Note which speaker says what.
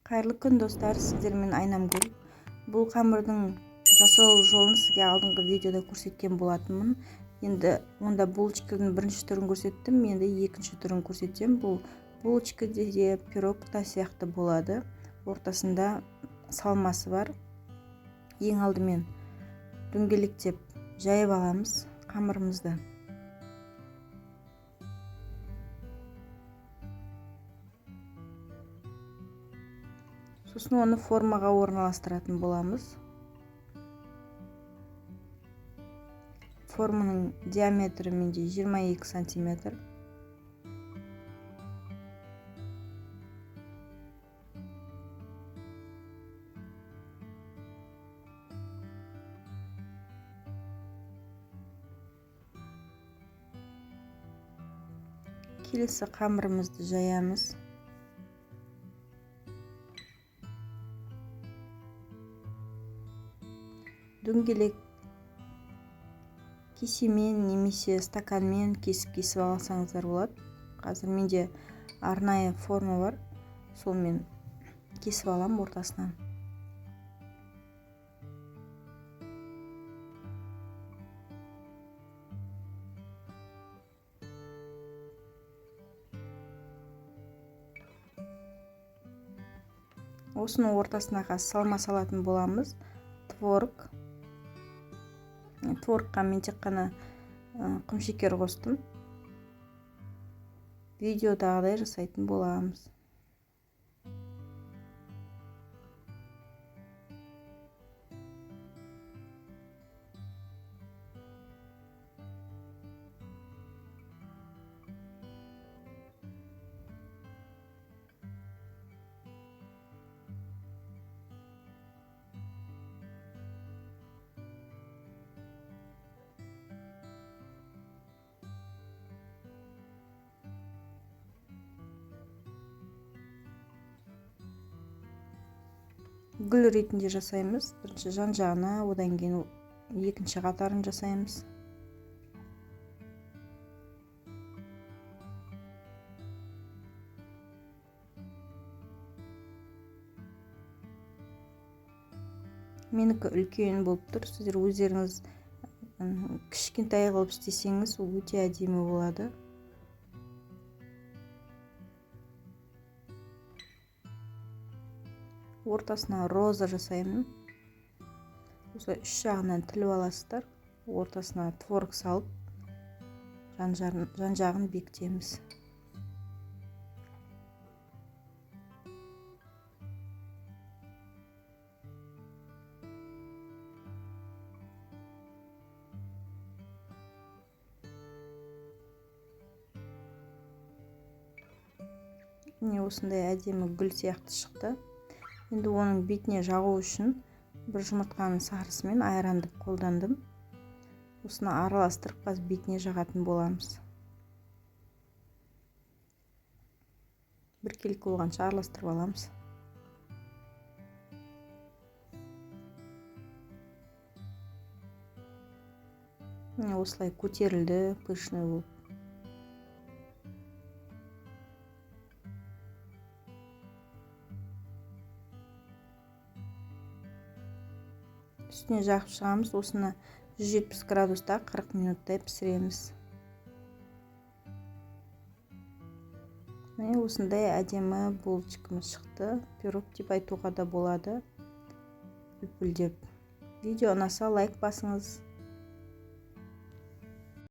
Speaker 1: Қайырлы күн достар, сіздермен Айнамгүл. Бұл қамырдың жасалу жолын сізге алдыңғы видеода көрсеткен болатынмын. Енді онда булочканың бірінші түрін көрсеттім, енді екінші түрін көрсетсем. Бұл булочка де пирог та сияқты болады. Ортасында салмасы бар. Ең алдымен дөңгелектеп жайып аламыз қамырымызды. Сосын оны формаға орналастыратын боламыз. Форманың диаметрі менде 22 сантиметр. Келесі қамырымызды жаямыз. Дөңгелек кесемен немесе стаканмен кесіп алсаңыздар болады. Қазір менде арнайы форма бар, солмен кесіп алам ортасынан. Осының ортасына салма салатын боламыз. Творогқа мен тек қана құмшекер қостым. Видеодағыдай жасайтын боламыз. Гүл ретінде жасаймыз. Бірінші жан-жағына, одан кейін екінші қатарын жасаймыз. Менікі үлкен болып тұр. Сіздер өздеріңіз кішкентай қылып істесеңіз, өте әдемі болады. Ортасына роза жасаймын. Осылай үш жағынан тіліп аласыздар. Ортасына творог салып, жан-жағын бекітеміз. Міне осындай әдемі гүл сияқты шықты. Енді оның бетіне жағу үшін бір жұмыртқаның сарысы мен айранды қолдандым. Осыны араластырып қазір бетіне жағатын боламыз. Біркелкі болғанша араластырып аламыз. Осылай көтерілді, пышный болып. Үстіне жағып шығамыз. Осыны 170 градуста 40 минуттай пісіреміз. Осындай әдемі булочкамыз шықты. Пирог деп айтуға да болады. Үлпілдеп. Видео ұнаса лайк басыңыз.